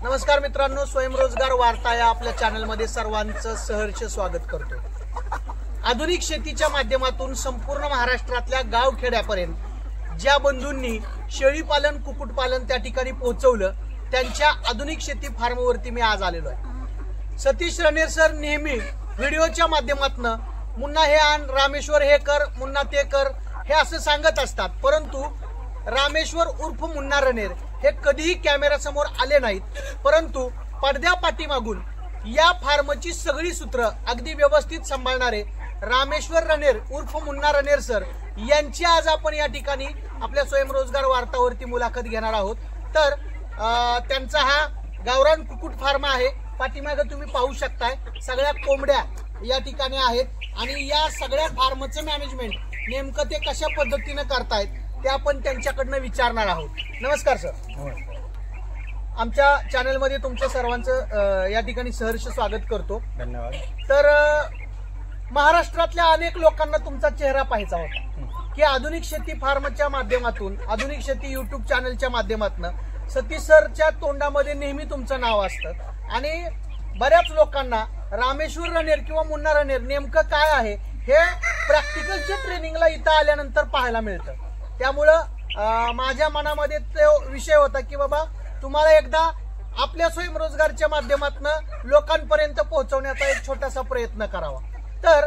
नमस्कार मित्रांनो, स्वयंरोजगार वार्ता या आपल्या चॅनलमध्ये सर्वांचं सहर्ष स्वागत करतो। आधुनिक शेतीच्या माध्यमातून संपूर्ण महाराष्ट्रातल्या गावखेड्यापर्यंत ज्या बंधूंनी शेळी पालन कुक्कुटपालन त्या ठिकाणी पोहोचवलं, त्यांच्या आधुनिक शेती फार्मवरती मी आज आलेलो आहे। सतीश रणेर सर नेहमी व्हिडिओच्या माध्यमातून मुन्ना हे आण, रामेश्वर हे कर, मुन्ना ते कर हे असं सांगत असतात, परंतु रामेश्वर उर्फ मुन्ना रणेर हे कधीही कॅमेरा समोर आले नाहीत, परंतु पडद्या पाठीमागून या फार्मची सगळी सूत्र अगदी व्यवस्थित सांभाळणारे रामेश्वर रणेर उर्फ मुन्ना रणेर सर यांची आज आपण या ठिकाणी आपल्या स्वयंरोजगार वार्तावरती मुलाखत घेणार आहोत। तर त्यांचा हा गावरान कुक्कुट फार्म आहे। पाठीमागे तुम्ही पाहू शकताय सगळ्या कोंबड्या या ठिकाणी आहेत आणि या सगळ्या फार्मचं मॅनेजमेंट नेमकं ते कशा पद्धतीने करतायत ते आपण त्यांच्याकडनं विचारणार आहोत। नमस्कार सर, आमच्या चॅनलमध्ये तुमच्या सर्वांचं या ठिकाणी सहर्ष स्वागत करतो। धन्यवाद। तर महाराष्ट्रातल्या अनेक लोकांना तुमचा चेहरा पाहायचा होता की आधुनिक शेती फार्मच्या माध्यमातून, आधुनिक शेती युट्यूब चॅनलच्या माध्यमातून सतीश सरच्या तोंडामध्ये नेहमी तुमचं नाव असतं आणि बऱ्याच लोकांना रामेश्वर रणेर किंवा मुन्ना रणेर नेमकं काय आहे हे प्रॅक्टिकलच्या ट्रेनिंगला इथं आल्यानंतर पाहायला मिळतं। त्यामुळं माझ्या मनामध्ये तो विषय होता की बाबा तुम्हाला एकदा आपल्या स्वयंरोजगारच्या माध्यमातून लोकांपर्यंत पोहोचवण्याचा एक छोटासा प्रयत्न करावा। तर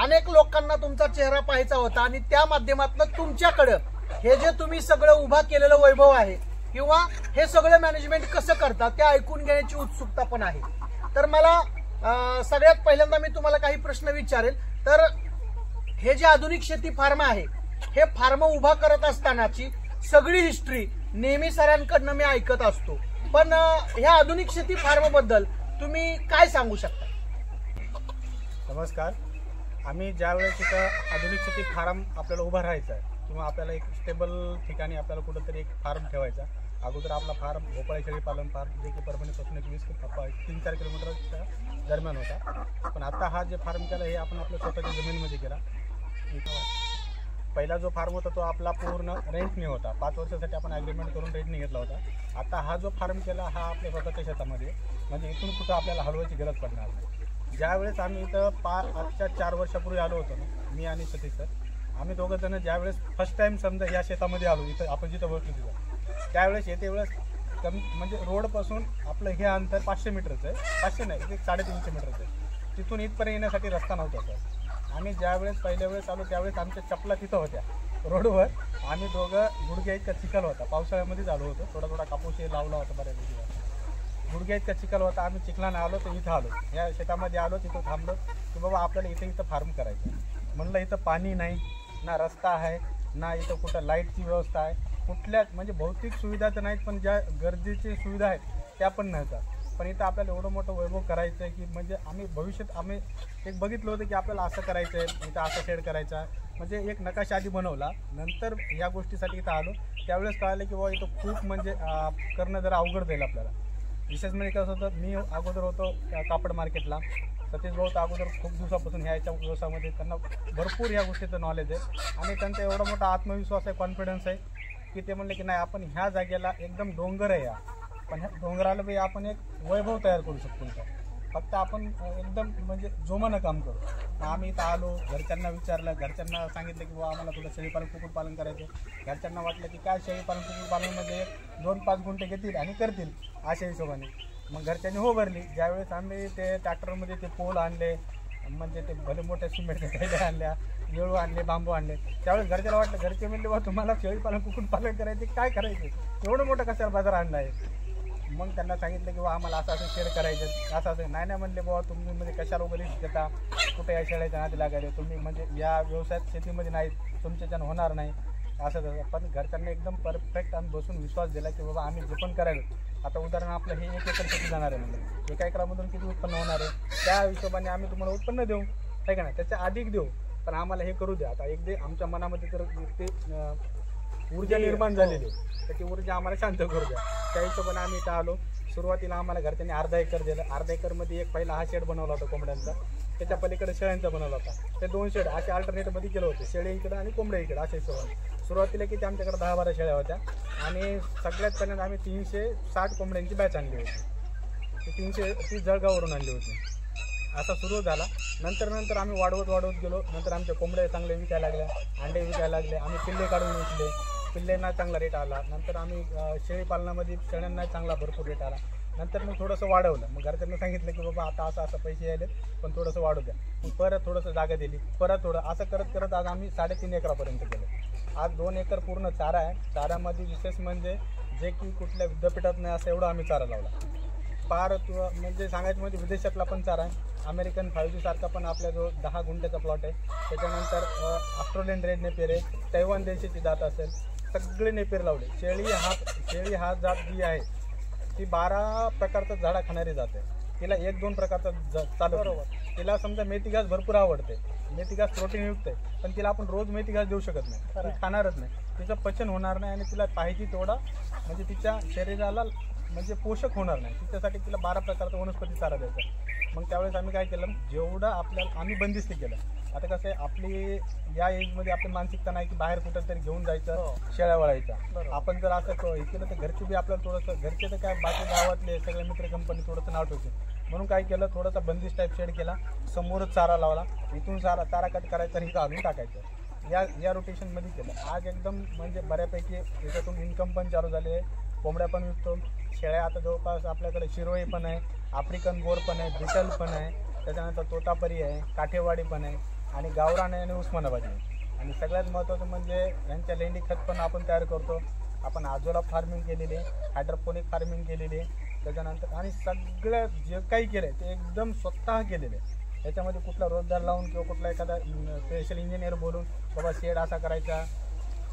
अनेक लोकांना तुमचा चेहरा पाहायचा होता आणि त्या माध्यमातून तुमच्याकडे हे जे तुम्ही सगळं उभा केलेलं वैभव आहे किंवा हे सगळं मॅनेजमेंट कसं करतात ते ऐकून घेण्याची उत्सुकता पण आहे। तर मला सगळ्यात पहिल्यांदा मी तुम्हाला काही प्रश्न विचारेल। तर हे जे आधुनिक शेती फार्म आहे हे फार्म उभा करत असतानाची सगळी हिस्ट्री नेहमी सरांकडनं मी ऐकत असतो, पण ह्या आधुनिक शेती फार्म बद्दल तुम्ही काय सांगू शकता? नमस्कार। आम्ही ज्यावेळेस इथं आधुनिक शेती फार्म आपल्याला उभा राहायचा आहे किंवा आपल्याला एक स्टेबल ठिकाणी आपल्याला कुठंतरी एक फार्म ठेवायचा, अगोदर आपला फार्म भोपाळी शेळी पालन फार्म जे की परभणीपासून एक 3-4 किलोमीटरच्या दरम्यान होता, पण आता हा जे फार्म केला हे आपण आपल्या स्वतःच्या जमिनीमध्ये केला। पहिला जो फार्म होता तो आपला पूर्ण रेंटने होता, 5 वर्षासाठी आपण ॲग्रीमेंट करून रेंटने घेतला होता। आता हा जो फार्म केला हा आपल्या स्वतःच्या शेतामध्ये, म्हणजे इथून कुठं आपल्याला हलवायची गरज पडणार नाही। ज्यावेळेस आम्ही इथं आजच्या 4 वर्षापूर्वी आलो होतो ना, मी आणि सतीश सर, आम्ही दोघं जण ज्यावेळेस फर्स्ट टाइम समजा या शेतामध्ये आलो, इथं आपण जिथं बसलो तिथं, त्यावेळेस येते वेळेस म्हणजे रोडपासून आपलं हे अंतर 500 मीटरचं आहे, 500 नाही 350 मीटरचं आहे, तिथून इथपर्यंत येण्यासाठी रस्ता नव्हता सर। आम्ही ज्यावेळेस पहिल्या वेळेस आलो त्यावेळेस आमच्या चपला तिथं होत्या रोडवर, आम्ही दोघं गुडघ्या इतका चिखल होता, पावसाळ्यामध्येच आलो होतो, थोडा कापूस हे लावला होता बऱ्यापैकी, गुडघ्या इतका चिखल होता। आम्ही चिखलानं आलो तर इथं आलो, या शेतामध्ये आलो, तिथं थांबलो की बाबा आपल्याला इथं फार्म करायचं। म्हणलं इथं पाणी नाही, ना रस्ता आहे, ना इथं कुठं लाईटची व्यवस्था आहे, कुठल्या म्हणजे भौतिक सुविधा तर नाहीत, पण ज्या गरजेची सुविधा आहेत त्या पण नव्हत्या। पण इथं आपल्याला एवढं मोठं वैभव करायचं आहे की म्हणजे आम्ही भविष्यात आम्ही एक बघितलं होतं की आपल्याला असं करायचं आहे, इथं असं शेड करायचा, म्हणजे एक नकाशा आधी बनवला, नंतर या गोष्टीसाठी इथं आलो त्यावेळेस कळालं की बाबा इथं खूप म्हणजे करणं जरा अवघड जाईल आपल्याला। विशेष म्हणजे कसं होतं, मी अगोदर होतो कापड मार्केटला, सतीश भाऊ तर अगोदर खूप दिवसापासून ह्याच्या व्यवसायामध्ये, त्यांना भरपूर ह्या गोष्टीचं नॉलेज आहे आणि त्यांचा एवढा मोठा आत्मविश्वास आहे, कॉन्फिडन्स आहे की ते म्हणले की नाही आपण ह्या जागेला एकदम डोंगर आहे या, पण ह्या डोंगराला बी आपण एक वैभव तयार करू शकतो इथं, फक्त आपण एकदम म्हणजे जोमानं काम करू। आम्ही इथं आलो, घरच्यांना विचारलं, घरच्यांना सांगितलं की बाबा आम्हाला थोडं शेळीपालन कुक्कुटपालन करायचं। घरच्यांना वाटलं की काय शेळीपालन कुक्कुटपालनमध्ये 2-5 गुंठे घेतील आणि करतील अशा हिशोबाने, मग घरच्यांनी हो भरली। ज्यावेळेस आम्ही ते ट्रॅक्टरमध्ये ते पोल आणले, म्हणजे ते भले मोठ्या सिमेंटच्या कैद्या आणल्या, येळू आणले, बांबू आणले, त्यावेळेस घरच्याला वाटलं, घरचे म्हणले बाबा तुम्हाला शेळीपालन कुक्कुटपालन करायचे, काय करायचं एवढं मोठं कशाला बाजार आणला आहे? मग त्यांना सांगितलं की बाबा आम्हाला असं शेड करायचं, असं नाही म्हणले बाबा तुम्ही म्हणजे कशाला वगैरे देता, कुठे या शेळ्याच्या नादी लागायला, तुम्ही म्हणजे या व्यवसायात शेतीमध्ये नाही, तुमच्याच्यानं होणार नाही असं तसं। पण घरच्यांना एकदम परफेक्ट आम्ही बसून विश्वास दिला की बाबा आम्ही जे पण करायला, आता उदाहरण आपलं हे 1 एकर शेती जाणार आहे, म्हणजे 1 एकरामधून किती उत्पन्न होणार आहे त्या हिशोबाने आम्ही तुम्हाला उत्पन्न देऊ, आहे का नाही, त्याच्या अधिक देऊ, पण आम्हाला हे करू द्या। आता एकदा आमच्या मनामध्ये तर ते ऊर्जा निर्माण झालेली आहे, तर ती ऊर्जा आम्हाला शांत करू द्या, त्या हिशोबाने आम्ही इथं आलो। सुरुवातीला आम्हाला घरच्यांनी अर्धा एकर दिलं, अर्धा एकरमध्ये एक पहिला हा शेड बनवला होता कोंबड्यांचा, त्याच्या पलीकडे शेळ्यांचा बनवला होता, ते 2 शेड असे अल्टरनेटमध्ये केलं होते, शेळी इकडं आणि कोंबड्या इकडं अशा हिशोबाने। सुरुवातीला किती आमच्याकडे 10-12 शेळ्या होत्या आणि सगळ्यात पहिल्यांदा आम्ही 360 कोंबड्यांची बॅच आणली होती. ती 330 जळगाववरून आणली होती. असा सुरू झाला. नंतर आम्ही वाढवत गेलो. नंतर आमच्या कोंबड्या चांगले विकायला लागल्या, अंडे विकायला लागले. आम्ही पिल्ले काढून विकले, पिल्लेंना चांगला रेट आला. नंतर आम्ही शेळी पालनामध्ये शेळ्यांना चांगला भरपूर रेट आला. नंतर मग थोडंसं वाढवलं. मग घरच्यांना सांगितलं की बाबा आता असं पैसे यायले, पण थोडंसं वाढू द्या. मग परत थोडंसं जागा दिली, परत थोडं असं करत आज आम्ही 3.5 एकरापर्यंत गेलो. आज 2 एकर पूर्ण चारा आहे. चाऱ्यामध्ये विशेष म्हणजे जे की कुठल्या विद्यापीठात नाही असं एवढं आम्ही चारा लावला. म्हणजे सांगायचं म्हणजे विदेशातला पण चारा आहे. अमेरिकन 5G सारखा पण आपल्या जो 10 गुंठ्याचा प्लॉट आहे. त्याच्यानंतर ऑस्ट्रेलियन रेड नेपियर आहे, तैवान देशाची जात असेल, सगळे नेपियर लावले. शेळी हा जात जी आहे ती 12 प्रकारचं झाडा खाणारी जात आहे. तिला 1-2 प्रकारचा चालू. तिला समजा मेथी घास भरपूर आवडते, मेथी घास प्रोटीनयुक्त आहे, पण तिला आपण रोज मेथी घास देऊ शकत नाही, ती खाणारच नाही. तिचं पचन होणार नाही आणि तिला पाहिजे तेवढा म्हणजे तिच्या शरीराला म्हणजे पोषक होणार नाही. तिच्यासाठी तिला 12 प्रकारचा वनस्पती चारा द्यायचा. मग त्यावेळेस आम्ही काय केलं, जेवढं आपल्याला आम्ही बंदिस्ती केलं. आता कसं आहे, आपली या एजमध्ये आपली मानसिकता नाही की बाहेर कुठं तरी घेऊन जायचं, शेळ्या वळायच्या. आपण जर असं हे केलं तर घरचे बी आपल्याला थोडंसं, घरचे तर काय बाकी गावातले सगळे मित्र कंपनी थोडंसं नाव ठेवते. म्हणून काय केलं, थोडासा बंदिस्त टाईप शेड केला, समोरच चारा लावला, इथून चारा कट करायचा आणि घालून टाकायचं. या रोटेशनमध्ये केलं. आज एकदम म्हणजे बऱ्यापैकी याच्यातून इन्कम पण चालू झाली आहे. कोंबड्या पण विकतो, शेळ्या आता जवळपास आपल्याकडे शिरोई पण आहे, आफ्रिकन बोर पण आहे, बिटल पण आहे, त्याच्यानंतर तोतापरी आहे, काठेवाडी पण आहे आणि गावरान आहे आणि उस्मानाबादी आहे. आणि सगळ्यात महत्त्वाचं म्हणजे यांच्या लेंडी खत पण आपण तयार करतो. आपण आजोला फार्मिंग केलेली आहे, हायड्रोपोनिक फार्मिंग केलेली आहे. त्याच्यानंतर आणि सगळं जे काही केलं आहे ते एकदम स्वतः केलेलं आहे. याच्यामध्ये कुठला रोजगार लावून किंवा कुठला एखादा स्पेशल इंजिनियर बोलून बाबा शेड असा करायचा,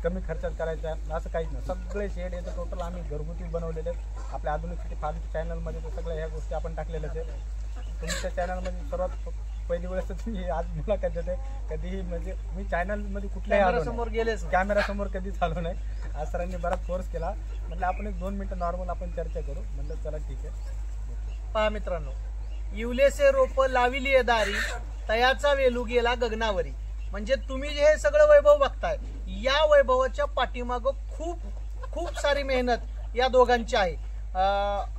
कमी खर्चात करायचा, असं काहीच नाही. सगळे शेड याचं टोटल आम्ही घरगुती बनवलेले आहेत. आपल्या आधुनिक शेती फार्म चॅनलमध्ये तर सगळ्या ह्या गोष्टी आपण टाकलेल्याच आहेत. तुमच्या चॅनलमध्ये सर्वात पहिली वेळेस तर तुम्ही आज मुलाखत देते. कधीही म्हणजे मी चॅनलमध्ये कुठल्याही समोर गेलेच, कॅमेरासमोर कधीच आलो नाही. आज सरांनी बराच फोर्स केला. म्हटलं आपण 1-2 मिनटं नॉर्मल आपण चर्चा करू. म्हटलं चला ठीक आहे. पहा मित्रांनो, इवलेसे रोप लाविली दारी, तयाचा वेलू गेला गगनावरी. म्हणजे तुम्ही जे हे सगळं वैभव बघताय, या वैभवाच्या पाठीमागं खूप सारी मेहनत या दोघांची आहे.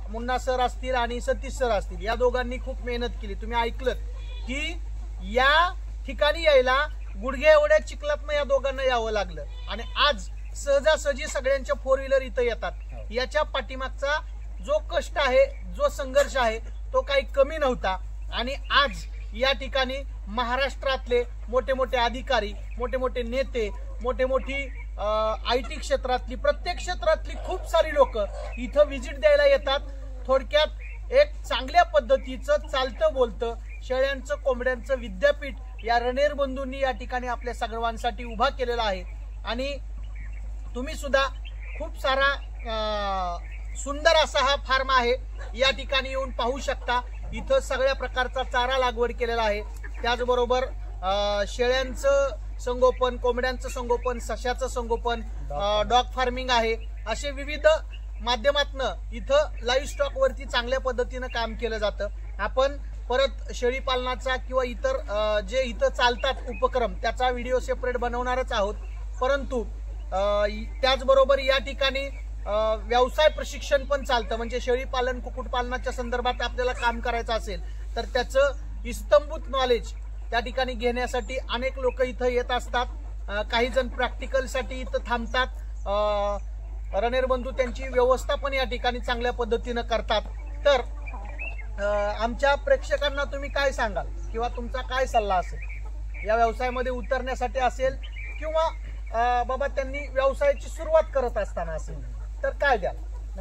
मुन्ना सर असतील आणि सतीश सर असतील, या दोघांनी खूप मेहनत केली. तुम्ही ऐकलत की या ठिकाणी यायला गुडघे एवढ्या चिखलातनं या दोघांना यावं लागलं आणि आज सहजासहजी सगळ्यांच्या 4 व्हीलर इथं येतात. याच्या पाठीमागचा जो कष्ट आहे, जो संघर्ष आहे, तो काही कमी नव्हता. आणि आज या ठिकाणी महाराष्ट्रातले मोठे मोठे अधिकारी, मोठे मोठे नेते, मोठी IT क्षेत्रातली, प्रत्येक क्षेत्रातली खूप सारी लोक इथं व्हिजिट द्यायला येतात. थोडक्यात एक चांगल्या पद्धतीचं चालतं बोलतं शेळ्यांचं कोंबड्यांचं विद्यापीठ या रणेर बंधूंनी या ठिकाणी आपल्या सर्वांसाठी उभा केलेला आहे. आणि तुम्ही सुद्धा खूप सारा सुंदर असा हा फार्म आहे, या ठिकाणी येऊन पाहू शकता. इथं सगळ्या प्रकारचा चारा लागवड केलेला आहे. त्याचबरोबर शेळ्यांचं संगोपन, कोंबड्यांचं संगोपन, सश्याचं संगोपन, डॉग फार्मिंग आहे. असे विविध माध्यमातनं इथं लाईव्ह स्टॉक वरती चांगल्या पद्धतीनं काम केलं जातं. आपण परत शेळी पालनाचा किंवा इतर जे इथं चालतात उपक्रम, त्याचा व्हिडिओ सेपरेट बनवणारच आहोत. परंतु त्याचबरोबर या ठिकाणी व्यवसाय प्रशिक्षण पण चालतं. म्हणजे शेळी पालन, कुक्कुटपालनाच्या संदर्भात आपल्याला काम करायचं असेल तर त्याचं इस्तंभूत नॉलेज त्या ठिकाणी घेण्यासाठी अनेक लोक इथं येत असतात. काही जण प्रॅक्टिकलसाठी इथं थांबतात. रणेर बंधू त्यांची व्यवस्था पण या ठिकाणी चांगल्या पद्धतीनं करतात. तर आमच्या प्रेक्षकांना तुम्ही काय सांगाल किंवा तुमचा काय सल्ला असेल या व्यवसायामध्ये उतरण्यासाठी असेल किंवा बाबा त्यांनी व्यवसायाची सुरुवात करत असताना असेल तर काय द्याल?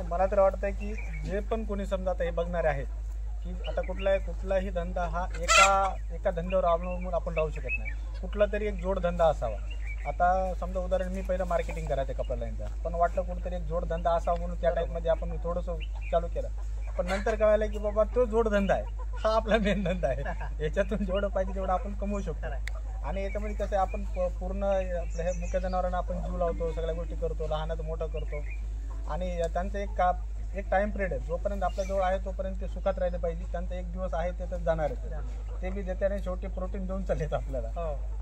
मला तर वाटतंय की जे पण कोणी समजा आता हे बघणारे आहेत की आता कुठलाही धंदा हा एका धंद्यावर अवलंबून आपण राहू शकत नाही. कुठला तरी एक जोडधंदा असावा. आता समजा उदाहरण, मी पहिलं मार्केटिंग करायचं कपडा लाईनचा, पण वाटलं कुठेतरी एक जोडधंदा असावा म्हणून त्या टाईपमध्ये आपण थोडंसं चालू केलं. पण नंतर कळालं की बाबा तो जोडधंदा आहे, हा आपला मेन धंदा आहे. याच्यातून जेवढं पाहिजे तेवढं आपण कमवू शकतो. आणि याच्यामध्ये कसं आहे, आपण पूर्ण आपल्या हे मुख्य जनावरांना आपण जीव लावतो, सगळ्या गोष्टी करतो, लहानाचं मोठं करतो. आणि त्यांचं एक टाइम पिरियड आहे, जोपर्यंत आपल्याजवळ आहे तोपर्यंत ते सुखात राहिले पाहिजे. त्यांचा एक दिवस आहे ते तर जाणारच, ते बी देत्याने शेवटी प्रोटीन देऊन चाललेत आपल्याला.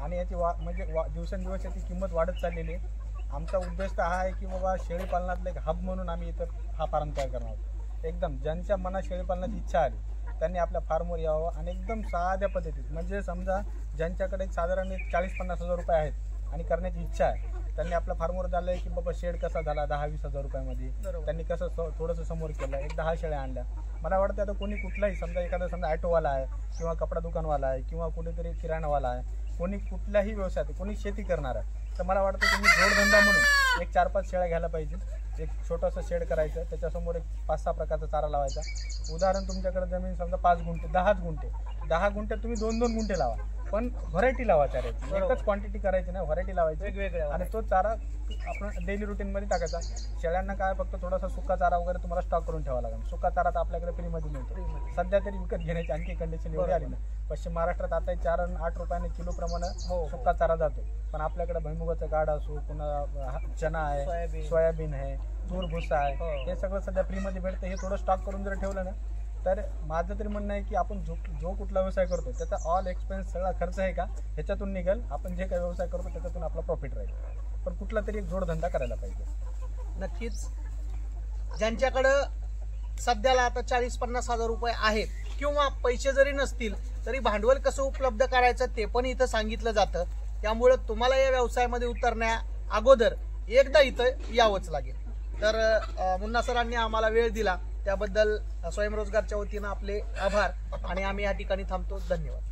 आणि याची म्हणजे दिवसेंदिवस याची किंमत वाढत चाललेली आहे. आमचा उद्देश तर हा आहे की बाबा शेळीपालनातलं एक हब म्हणून आम्ही इथं हा फार्म तयार करणार आहोत. एकदम ज्यांच्या मनात शेळीपालनाची इच्छा आली त्यांनी आपल्या फार्मवर यावं आणि एकदम साध्या पद्धतीत, म्हणजे समजा ज्यांच्याकडे साधारण 40-50 हजार रुपये आहेत आणि करण्याची इच्छा आहे त्यांनी आपल्या फार्मवर झालं की बाबा शेड कसा झाला 10-20 हजार रुपयामध्ये, त्यांनी कसं थोडंसं समोर केलं, एक 10 शेळ्या आणल्या. मला वाटतं आता कोणी कुठलाही समजा एखादा समजा ॲटोवाला आहे किंवा कपडा दुकानवाला आहे किंवा कुठेतरी किराणावाला आहे, कोणी कुठल्याही व्यवसायात, कोणी शेती करणार आहे, तर मला वाटतं तुम्ही जोडधंदा म्हणून एक 4-5 शेळ्या घ्यायला पाहिजे. एक छोटंसं शेड करायचं, त्याच्यासमोर एक 5-6 प्रकारचा चारा लावायचा. उदाहरण तुमच्याकडे जमीन समजा 5 गुंठे 10 गुंठे 10 गुंठे तुम्ही 2-2 गुंठे लावा, पण व्हरायटी लावा चाऱ्याची. एकच क्वांटिटी करायची नाही, व्हरायटी लावायची वेगवेगळ्या. आणि तो चारा आपण डेली रुटीनमध्ये टाकायचा. शेळ्यांना काय फक्त थोडासा सुका चारा वगैरे तुम्हाला स्टॉक करून ठेवावा लागेल. सुका चारा तर आपल्याकडे फ्रीमध्ये मिळतो. सध्या तरी विकत घेण्याची आणखी कंडिशन एवढी आली नाही. पश्चिम महाराष्ट्रात आता 4 आणि 8 रुपयाने किलो प्रमाणे सुका चारा जातो, पण आपल्याकडे भुईमुगाचं गाड असो, पुन्हा चना आहे, सोयाबीन आहे, तूर भुसा आहे, हे सगळं सध्या फ्रीमध्ये भेटतं. हे थोडं स्टॉक करून जर ठेवलं ना, तर माझं तरी म्हणणं आहे की आपण जो कुठला व्यवसाय करतो त्याचा ऑल एक्सपेन्स सगळा खर्च आहे का ह्याच्यातून निघेल. आपण जे काही व्यवसाय करतो त्याच्यातून आपला प्रॉफिट राहील, पण कुठला तरी एक जोडधंदा करायला पाहिजे. नक्कीच ज्यांच्याकडं सध्याला आता 40-50 हजार रुपये आहेत किंवा पैसे जरी नसतील तरी भांडवल कसं उपलब्ध करायचं ते पण इथं सांगितलं जातं. त्यामुळं तुम्हाला या व्यवसायामध्ये उतरण्या अगोदर एकदा इथं यावंच लागेल. तर मुन्ना सरांनी आम्हाला वेळ दिला त्याबद्दल स्वयंरोजगारच्या वतीनं आपले आभार आणि आम्ही या ठिकाणी थांबतो. धन्यवाद.